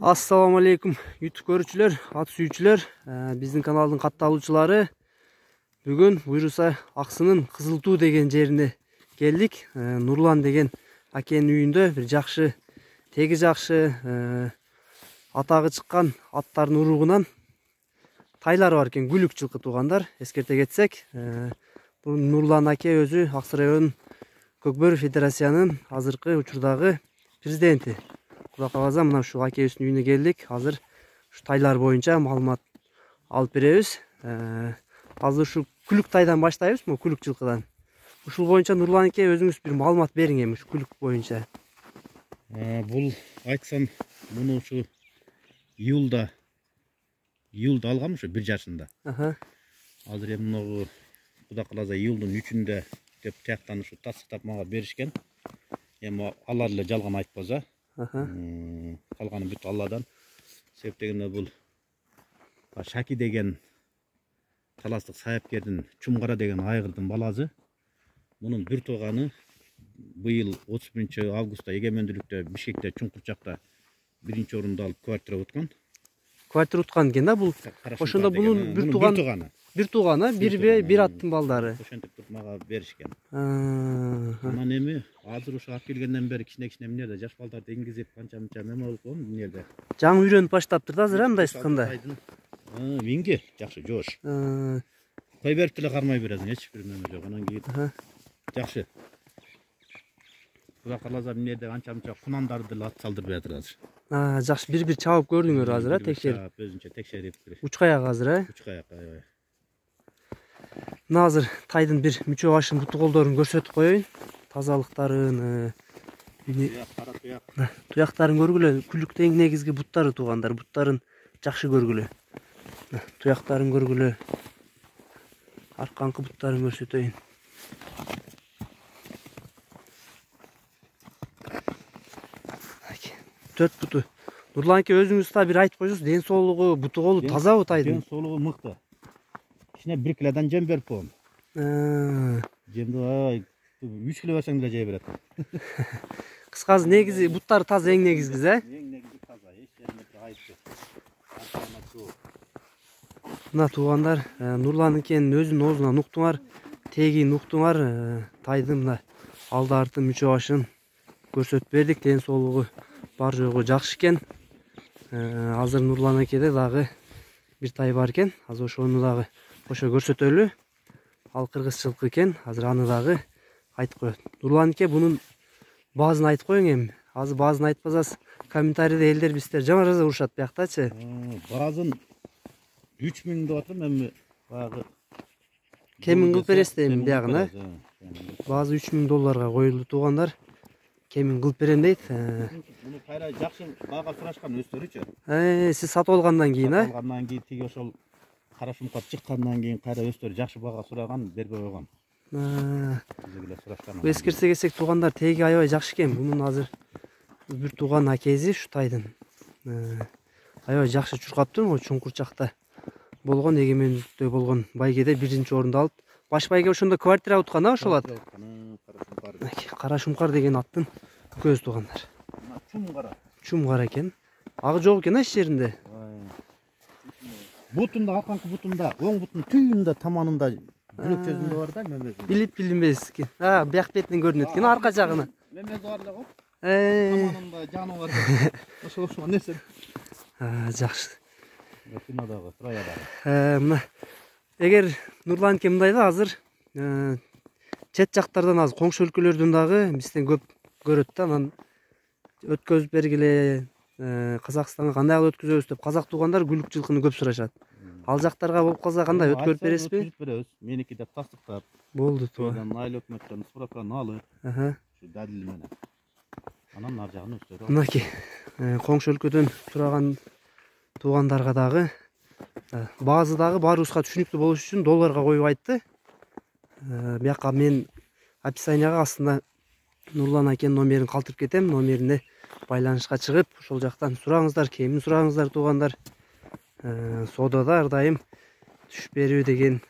Assalamu alaikum YouTube көрүүчүлөр, ат сүйүүчүлөр, биздин каналдын катталуучулары. Бүгүн буйруса Аксынын Кызылтуу деген жерине келдик. Нурлан деген акенин үйүндө бир жакшы, теги жакшы, атагы чыккан аттардын уругунан тайлар бар экен, гүлүк жылкы туугандар. Эскерте кетсек, бул Нурлан аке өзү Аксы районунун Көкбөр Федерациянын азыркы учурдагы президенти. Кудай кааласа мына ушул акебиздин үйүнө келдик. Азыр ушу тайлар боюнча маалымат алып беребиз. Азыр ушу күлүк тайдан баштайбыз, могу күлүк жылкыдан. Ушул боюнча Нурлан аке өзүңүз бир маалымат бериң эми ушу күлүк боюнча. Бул айтсам, муну ушу июлда алгам, ушу 1 жашында. Азыр эми могу Кудай кааласа июлдун 3-үндө деп тияктан ушу тастыктап мага беришкен. Эми алар эле жалган айтпаса. Калганы бүт Алладан. Себеп дегенде бул Шаки деген таластык саяпкердин Чумгара деген айгырдын баласы. Мунун бир тууганы быйыл 31 августта эгемендүүлүктө Бишкекте Чуңкурчакта 1-орунду алып квартира уткан. Квартира уткан экен да бул. Ошондо бунун бир тууганы, бир аттын балдары. Ошентип туруп мага беришкен. Анан эми азыр ушу алып келгенден бери кичине эмнеде жаш балдарды энгизип канча-мынча эме болуп калган эмнеде. Жаңы үйрөнүп баштаптыр да азыр мындай сыкында. Миңди жакшы жоош. Кой берип деле кармай бересиң, эч бир эме жок. Анан кийин жакшы. Кудай кааласа эмнеде канча-мынча кунандарды деле ат салдырып жатыр азыр. Жакшы, бир чабып көрдүңөр азыр, текшерип. Өзүнчө текшерип. Уч каяк азыр, Уч каяк, аябай. Мына азыр тайдын бир мүчө башын буту колдорун көрсөтүп коеюн. Тазалыктарын, туяктарын көргүлө. Күлүктүн эң негизги буттары туугандар, буттарын жакшы көргүлө. Туяктарын көргүлө. Арканкы буттарын көрсөтөйүн. Төрт буту. Нурлан аке өзүңүз да бир айтып коесуз, ден соолугу, буту колу тазабы тайдын? Ден соолугу мыкты. Кичине 1 килодан жем берип коем. Жемди 3 кило берсең деле жей берет. Кыскасы негизи буттары таза, эң негизгиси, Эң негизи таза, эч жеринде айыпсыз. Мына туугандар, Нурлан акенин өзүнүн оозунан уктуңар, тегин уктуңар, тайдын мына алды арты мүчө башын көрсөтүп бердик. Ден соолугу бар жогу жакшы экен. Азыр Нурлан акеде дагы бир тай бар экен. Азыр ошону дагы кошо көрсөтөлү. Ал кыргыз жылкы экен. Азыр аны дагы айтып коет. Нурлан аке, бунун баазын айтып коюң эми. Азыр баазын айтпасаңыз, комментарийде элдер биздер жаман урушат бияктачы. Баазын 3000 деп атам, эми баягы кемин кылып бересиз эми биягына. Баазы $3000 коюлду туугандар. Кемин кылып берем дейт. Муну кайра жакшы баага сурашкан өздөрүчү. Сиз сатып алгандан кийин, Сатып алгандан кийин тиги ошол кара шумкат чыккандан кийин кайра өздөрү жакшы баага сураган, бербей койгон. Бизге сурашкан. Эскерсе кетсек туугандар, теги аябай жакшы экен. Мунун азыр бир тууган акези ушу тайдын. Аябай жакшы чуркаптыр, могу Чуңкурчакта болгон, эгемендүүлүктө болгон байгеде 1-орунду алып. Баш байге ошондо квартира уткан, ошол ат. Кара шумкар деген аттын көз туугандар. Чумгара экен. Агы жок экен эч жеринде. Бутунда, арканкы бутунда, оң бутунун түйүндө, таманында, жүрөк көзүндө бар да, мемези. Билип экен. Бияк бетинен көрүнөт экен, арка жагына. Мемези бар эле го. Таманында жаны бар. Ошол нерсе. Жакшы. Кинодогу, троядагы. Мына эгер Нурлан аке мындай да, азыр чет жактардан азыр коңшу өлкөлөрдөн дагы бизден көп көрөт да. Анан өткөзүп бергиле, Казакстанга кандай кылып өткөзөбүз деп казак туугандар күлүк жылкыны көп сурашат. Ал жактарга болуп калса кандай өткөрүп бересизби? Өткөрүп беребиз. Меники деп тастыктап. Болду туу. Айыл өкмөттөн справканы алып, ушу далил менен. Анан ар жагын өздөрү. Мынакей коңшу өлкөдөн сураган туугандарга дагы баазы дагы баарыбызга түшүнүктүү болуш үчүн долларга коюп айтты. Бияка мен описанияга астында Нурлан акенин номерин калтырып кетем. Номерине байланышка чыгып, ошол жактан сураңыздар, кемин сураңыздар туугандар. Содада ар дайым түшүп берүү деген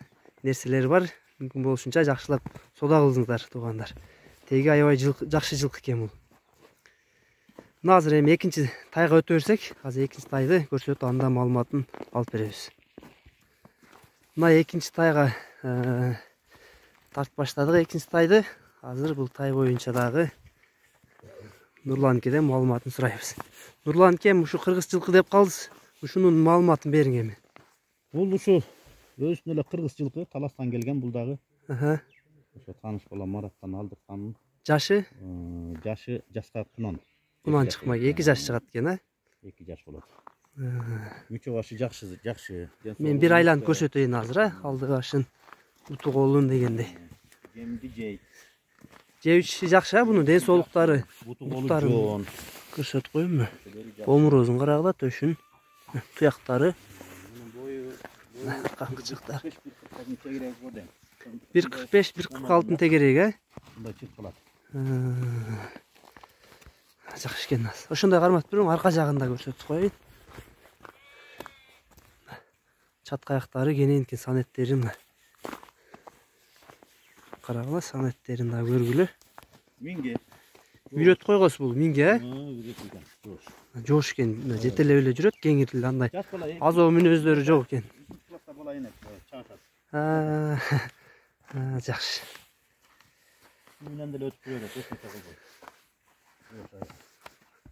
нерселер бар. Мүмкүн болушунча жакшылап сода кылыңыздар туугандар. Теги аябай жакшы жылкы экен бул. азыр эми экинчи тайга өтө берсек, азыр экинчи тайды көрсөтүп анда маалыматын алып беребиз. Мына экинчи тайга тартып баштадык экинчи тайды. Азыр бул тай боюнча дагы Нурланкеден маалыматын сурайбыз. Нурланке, ушу кыргыз жылкы деп калдыз. Ушунун маалыматын бериң эми. Бул ушу өзүнүн эле кыргыз жылкы, Таластан келген бул дагы. Ошо тааныш бала Мараттан алдырткан. Жашы? Жашы жаска кунан. Кунан чыкмай 2 жаш чыгат экен, а? 2 жаш болот. Мүчө башы жакшы. Мен бир айланып көрсөтөйүн азыр, а? Алды башын, буту колун дегендей. Жемди жей. Жебичи жакшы, а? Бунун ден соолуктары. Буту колу жоон. Көрсөтүп коеюнбу? Омурозун карагыла, төшүн, туяктары. Каңкычыктар. 1.45-1.46 тегереги, а? Мындай чыккылат. Жакшы экен. Ошондой кармап бериң, арка жагында көрсөтүп коеюн. Чатка аяктары кененки санеттери мына. Карагыла, санеттерин да көргүлө. Минге. Үйрөтүп койгосу бул минге, а? Үйрөтүлгөн. Жоош экен, жетелеп эле жүрөт, кеңириле андай. Азоо мүнөздөрү жок экен. Жакшы. Менен деле өтүп жүрөт,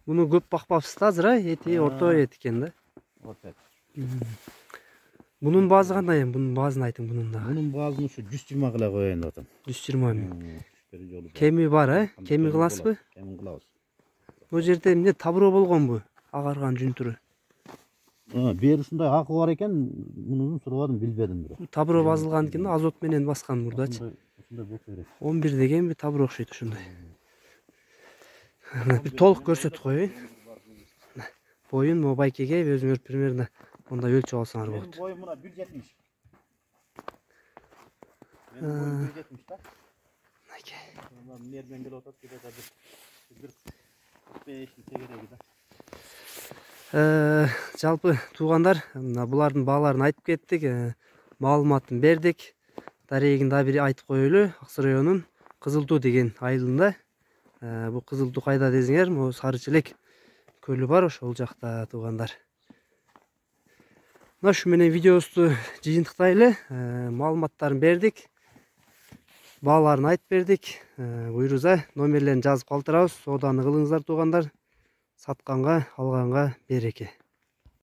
Буну көп бакпапсыз да азыр, а? Эти орто эт экен да. Орто. Бунун баазы кандай эми? Бунун баазын айтың бунун да. Бунун баазын ушу 120 кыла коеюн деп атам. 120 миң. Кеми бар, а? Кеми кыласызбы? Кеми кылабыз. Бул жерде эмне табыроо болгонбу? Агарган жүн түрү. Бери ушундай акы бар экен, мунун сурабадым, билбедим бирок. Табыроо басылган экен, азот менен баскан мурдачы. Ушундай болуп берет. 11 дегенби табыроо окшойт ушундай. Бир толук көрсөтүп коеюн. Боюн мобайкеге өзүңөр примерно онда өлчөп алсаңар болот. Боюм мына 1.70. Менин 1.70 да. Нерден келип атат, кете атат. 1.45 тегереги да. Жалпы туугандар, булардын бааларын айтып кеттик, маалыматын бердик. Дарегин да бир айтып коелу, Аксы районунун Кызылтуу деген айылында. Бул Кызылтуу кайда десеңер, могу Сарычелек көлү бар, ошол жакта туугандар. Мына ушу менен видеобузду жыйынтыктайлы, маалыматтарын бердик. Бааларын айтып бердик. Буйруза номерлерин жазып калтырабыз. Сооданы кылыңыздар туугандар. Сатканга, алганга береке.